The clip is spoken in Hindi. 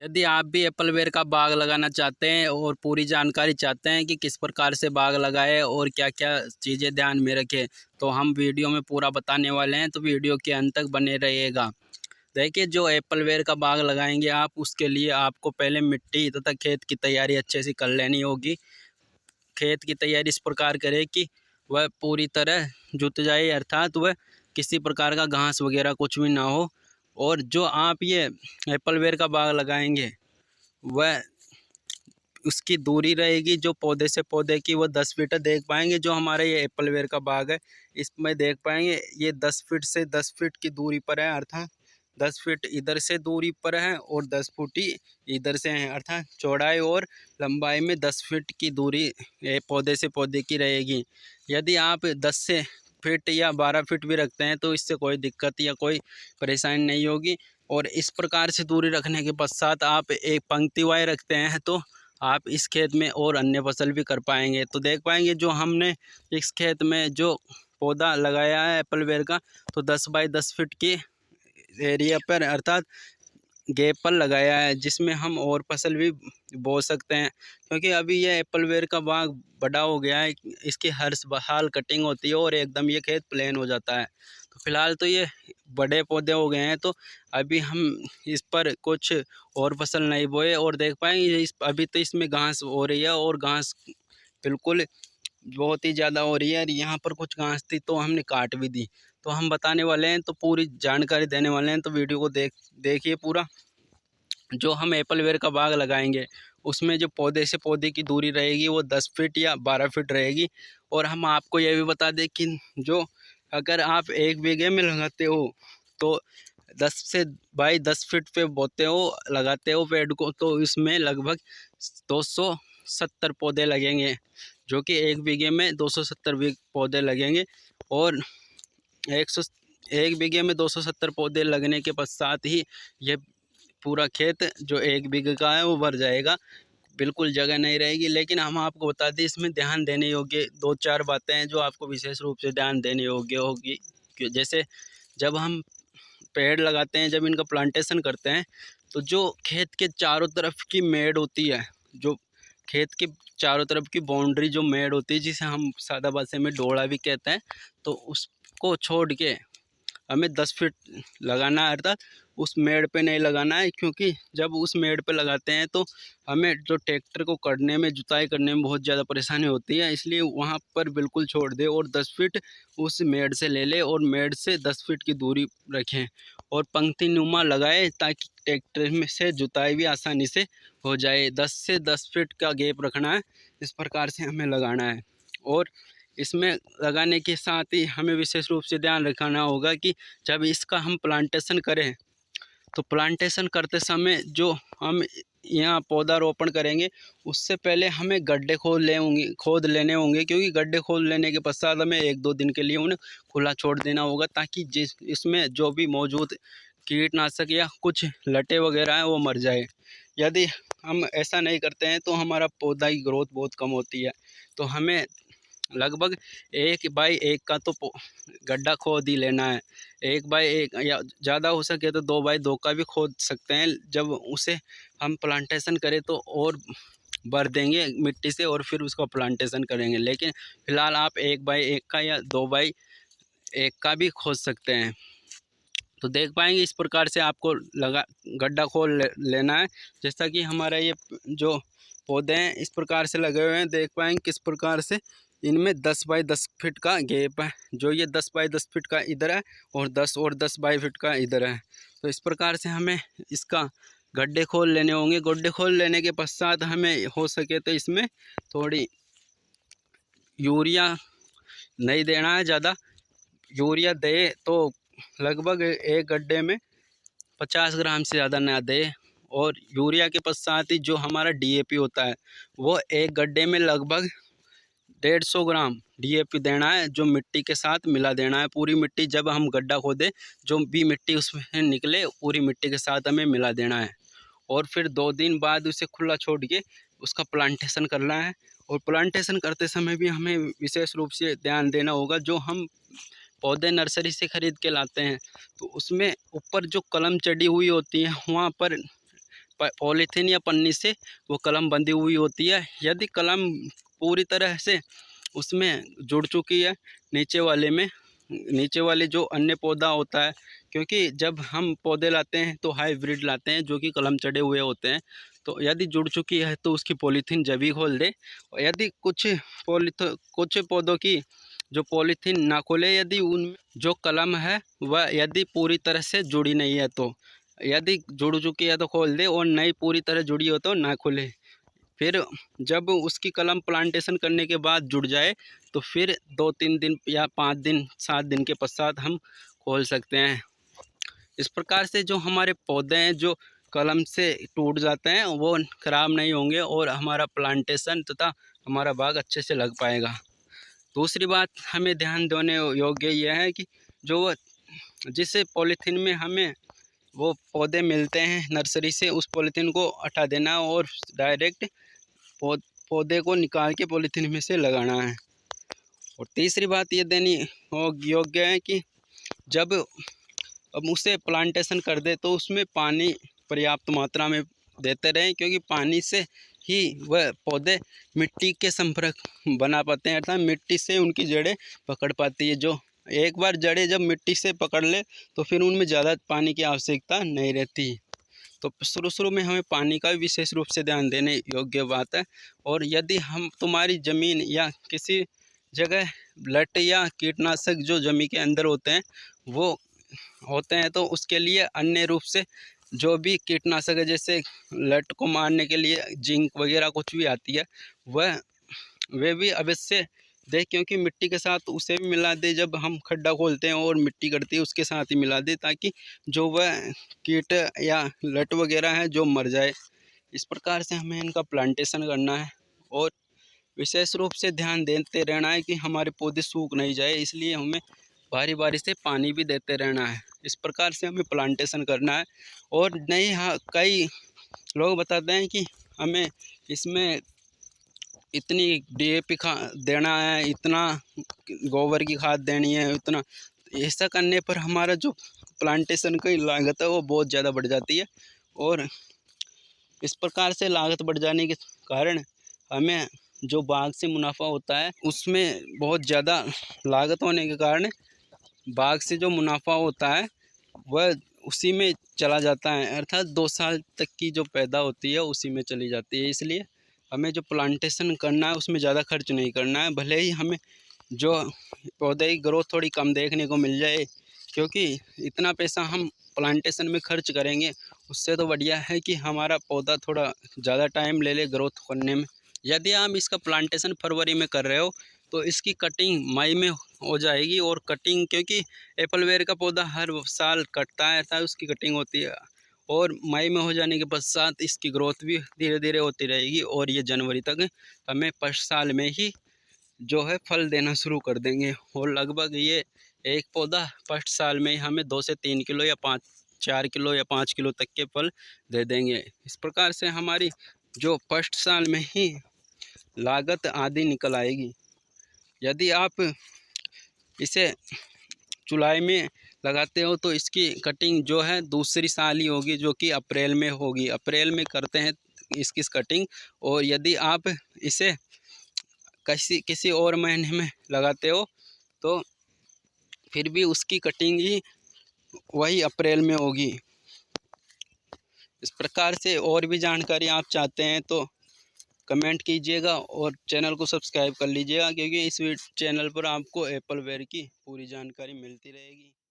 यदि आप भी एप्पल वेयर का बाग लगाना चाहते हैं और पूरी जानकारी चाहते हैं कि किस प्रकार से बाग लगाएं और क्या क्या चीज़ें ध्यान में रखें, तो हम वीडियो में पूरा बताने वाले हैं, तो वीडियो के अंत तक बने रहिएगा। देखिए, जो एप्पल वेयर का बाग लगाएंगे आप, उसके लिए आपको पहले मिट्टी तथा खेत की तैयारी अच्छे से कर लेनी होगी। खेत की तैयारी इस प्रकार करें कि वह पूरी तरह जुत जाए, अर्थात वह किसी प्रकार का घास वगैरह कुछ भी ना हो। और जो आप ये एप्पल वेयर का बाग लगाएंगे, वह उसकी दूरी रहेगी जो पौधे से पौधे की, वो 10 फीट देख पाएंगे। जो हमारा ये एप्पल वेयर का बाग है, इसमें देख पाएंगे ये 10 फीट से 10 फीट की दूरी पर है, अर्थात 10 फीट इधर से दूरी पर है और 10 फुट ही इधर से है, अर्थात चौड़ाई और लंबाई में 10 फीट की दूरी पौधे से पौधे की रहेगी। यदि आप 10 से फीट या 12 फीट भी रखते हैं तो इससे कोई दिक्कत या कोई परेशानी नहीं होगी। और इस प्रकार से दूरी रखने के पश्चात आप एक पंक्ति वाई रखते हैं तो आप इस खेत में और अन्य फसल भी कर पाएंगे। तो देख पाएंगे जो हमने इस खेत में जो पौधा लगाया है एप्पल वेयर का, तो 10 बाई 10 फीट की एरिया पर, अर्थात गैप पर लगाया है, जिसमें हम और फसल भी बो सकते हैं। क्योंकि अभी ये एप्पल वेयर का बाग बड़ा हो गया है, इसकी हर हाल कटिंग होती है और एकदम ये खेत प्लेन हो जाता है। तो फिलहाल तो ये बड़े पौधे हो गए हैं, तो अभी हम इस पर कुछ और फसल नहीं बोए। और देख पाएंगे इस अभी तो इसमें घास हो रही है और घास बिल्कुल बहुत ही ज़्यादा हो रही है। और यहाँ पर कुछ घास थी तो हमने काट भी दी। तो हम बताने वाले हैं, तो पूरी जानकारी देने वाले हैं, तो वीडियो को देखिए पूरा। जो हम एप्पल वेयर का बाग लगाएंगे, उसमें जो पौधे से पौधे की दूरी रहेगी वो 10 फीट या 12 फीट रहेगी। और हम आपको यह भी बता दें कि जो अगर आप 1 बीघे में लगाते हो तो 10 से बाई 10 फीट पे बोते हो, लगाते हो पेड़ को, तो इसमें लगभग 270 पौधे लगेंगे। जो कि 1 बीघे में 270 पौधे लगेंगे। और 1 बीघे में 270 पौधे लगने के पश्चात ही ये पूरा खेत जो 1 बीघे का है वो भर जाएगा, बिल्कुल जगह नहीं रहेगी। लेकिन हम आपको बता दें, इसमें ध्यान देने योग्य 2-4 बातें हैं जो आपको विशेष रूप से ध्यान देने योग्य होगी। जैसे जब हम पेड़ लगाते हैं, जब इनका प्लांटेशन करते हैं, तो जो खेत के चारों तरफ की मेड़ होती है, जो खेत के चारों तरफ की बाउंड्री जो मेड़ होती है, जिसे हम सादा भाषा में डोड़ा भी कहते हैं, तो उसको छोड़ के हमें 10 फीट लगाना है, अर्थात उस मेड़ पे नहीं लगाना है। क्योंकि जब उस मेड़ पे लगाते हैं तो हमें जो ट्रैक्टर को करने में, जुताई करने में बहुत ज़्यादा परेशानी होती है, इसलिए वहाँ पर बिल्कुल छोड़ दे और 10 फीट उस मेड़ से ले ले और मेड़ से 10 फीट की दूरी रखें और पंक्ति नुमा लगाए, ताकि ट्रैक्टर में से जुताई भी आसानी से हो जाए। 10 से 10 फीट का गैप रखना है, इस प्रकार से हमें लगाना है। और इसमें लगाने के साथ ही हमें विशेष रूप से ध्यान रखना होगा कि जब इसका हम प्लांटेशन करें, तो प्लांटेशन करते समय जो हम यहाँ पौधा रोपण करेंगे, उससे पहले हमें गड्ढे खोद लेने होंगे। क्योंकि गड्ढे खोद लेने के पश्चात हमें 1-2 दिन के लिए उन्हें खुला छोड़ देना होगा, ताकि जिस इसमें जो भी मौजूद कीटनाशक या कुछ लटे वगैरह हैं वो मर जाए। यदि हम ऐसा नहीं करते हैं तो हमारा पौधा की ग्रोथ बहुत कम होती है। तो हमें लगभग 1 बाई 1 का तो गड्ढा खोद ही लेना है। 1 बाई 1 या ज़्यादा हो सके तो 2 बाई 2 का भी खोद सकते हैं। जब उसे हम प्लांटेशन करें तो और भर देंगे मिट्टी से और फिर उसका प्लांटेशन करेंगे। लेकिन फ़िलहाल आप 1 बाई 1 का या 2 बाई 1 का भी खोद सकते हैं। तो देख पाएंगे इस प्रकार से आपको गड्ढा खोद लेना है। जैसा कि हमारा ये जो पौधे हैं इस प्रकार से लगे हुए हैं, देख पाएंगे किस प्रकार से इनमें 10 बाई 10 फीट का गैप है। जो ये 10 बाई 10 फीट का इधर है और 10 बाई फीट का इधर है। तो इस प्रकार से हमें इसका गड्ढे खोल लेने होंगे। गड्ढे खोल लेने के पश्चात हमें हो सके तो इसमें थोड़ी यूरिया नहीं देना है ज़्यादा। यूरिया दे तो लगभग एक गड्ढे में 50 ग्राम से ज़्यादा ना दे। और यूरिया के पश्चात ही जो हमारा डीएपी होता है, वो एक गड्ढे में लगभग 150 ग्राम डीएपी देना है, जो मिट्टी के साथ मिला देना है। पूरी मिट्टी जब हम गड्ढा खोदें, जो भी मिट्टी उसमें निकले पूरी मिट्टी के साथ हमें मिला देना है। और फिर 2 दिन बाद उसे खुला छोड़ के उसका प्लांटेशन करना है। और प्लांटेशन करते समय भी हमें विशेष रूप से ध्यान देना होगा, जो हम पौधे नर्सरी से ख़रीद के लाते हैं तो उसमें ऊपर जो कलम चढ़ी हुई होती है, वहाँ पर पॉलीथीन या पन्नी से वो कलम बंधी हुई होती है। यदि कलम पूरी तरह से उसमें जुड़ चुकी है नीचे वाले जो अन्य पौधा होता है, क्योंकि जब हम पौधे लाते हैं तो हाइब्रिड लाते हैं जो कि कलम चढ़े हुए होते हैं। तो यदि जुड़ चुकी है तो उसकी पॉलीथीन जब ही खोल दे। और यदि कुछ पौधों की जो पॉलीथीन ना खोले, यदि उनमें जो कलम है वह यदि पूरी तरह से जुड़ी नहीं है, तो यदि जुड़ चुकी है तो खोल दे, और नहीं पूरी तरह जुड़ी हो तो ना खोले। फिर जब उसकी कलम प्लांटेशन करने के बाद जुड़ जाए तो फिर 2-3 दिन या 5 दिन 7 दिन के पश्चात हम खोल सकते हैं। इस प्रकार से जो हमारे पौधे हैं जो कलम से टूट जाते हैं वो ख़राब नहीं होंगे और हमारा प्लांटेशन तथा हमारा बाग अच्छे से लग पाएगा। दूसरी बात हमें ध्यान देने योग्य यह है कि जो जिस पॉलीथीन में हमें वो पौधे मिलते हैं नर्सरी से, उस पॉलीथीन को हटा देना और डायरेक्ट पौधे को निकाल के पॉलीथीन में से लगाना है। और तीसरी बात ये देनी योग्य है कि जब अब उसे प्लांटेशन कर दे तो उसमें पानी पर्याप्त मात्रा में देते रहें, क्योंकि पानी से ही वह पौधे मिट्टी के संपर्क बना पाते हैं, अर्थात मिट्टी से उनकी जड़ें पकड़ पाती है। जो एक बार जड़ें जब मिट्टी से पकड़ ले तो फिर उनमें ज़्यादा पानी की आवश्यकता नहीं रहती। तो शुरू में हमें पानी का विशेष रूप से ध्यान देने योग्य बात है। और यदि हम तुम्हारी ज़मीन या किसी जगह लट या कीटनाशक जो ज़मीन के अंदर होते हैं वो होते हैं, तो उसके लिए अन्य रूप से जो भी कीटनाशक है, जैसे लट को मारने के लिए जिंक वगैरह कुछ भी आती है, वे भी अवश्य दे, क्योंकि मिट्टी के साथ उसे भी मिला दे। जब हम खड्डा खोलते हैं और मिट्टी करती है उसके साथ ही मिला दे, ताकि जो वह कीट या लट वगैरह है जो मर जाए। इस प्रकार से हमें इनका प्लांटेशन करना है और विशेष रूप से ध्यान देते रहना है कि हमारे पौधे सूख नहीं जाए, इसलिए हमें बारी बारी से पानी भी देते रहना है। इस प्रकार से हमें प्लांटेशन करना है। और नहीं, हाँ, कई लोग बताते हैं कि हमें इसमें इतनी DAP देना है, इतना गोबर की खाद देनी है, इतना। ऐसा करने पर हमारा जो प्लांटेशन की लागत है वो बहुत ज़्यादा बढ़ जाती है। और इस प्रकार से लागत बढ़ जाने के कारण हमें जो बाग से मुनाफा होता है उसमें बहुत ज़्यादा लागत होने के कारण बाग से जो मुनाफा होता है वह उसी में चला जाता है, अर्थात 2 साल तक की जो पैदा होती है उसी में चली जाती है। इसलिए हमें जो प्लांटेशन करना है उसमें ज़्यादा खर्च नहीं करना है, भले ही हमें जो पौधे की ग्रोथ थोड़ी कम देखने को मिल जाए, क्योंकि इतना पैसा हम प्लांटेशन में खर्च करेंगे उससे तो बढ़िया है कि हमारा पौधा थोड़ा ज़्यादा टाइम ले ले ग्रोथ करने में। यदि आप इसका प्लांटेशन फरवरी में कर रहे हो तो इसकी कटिंग मई में हो जाएगी। और कटिंग, क्योंकि एप्पलवेयर का पौधा हर साल कटता है, ऐसा उसकी कटिंग होती है, और मई में हो जाने के पश्चात इसकी ग्रोथ भी धीरे धीरे होती रहेगी और ये जनवरी तक हमें फर्स्ट साल में ही जो है फल देना शुरू कर देंगे। और लगभग ये एक पौधा फर्स्ट साल में ही हमें 2 से 3 किलो या 4 किलो या 5 किलो तक के फल दे देंगे। इस प्रकार से हमारी जो फर्स्ट साल में ही लागत आधी निकल आएगी। यदि आप इसे जुलाई में लगाते हो तो इसकी कटिंग जो है दूसरी साल ही होगी, जो कि अप्रैल में होगी। अप्रैल में करते हैं इसकी कटिंग। और यदि आप इसे किसी और महीने में लगाते हो तो फिर भी उसकी कटिंग ही वही अप्रैल में होगी। इस प्रकार से और भी जानकारी आप चाहते हैं तो कमेंट कीजिएगा और चैनल को सब्सक्राइब कर लीजिएगा, क्योंकि इस चैनल पर आपको एप्पलवेयर की पूरी जानकारी मिलती रहेगी।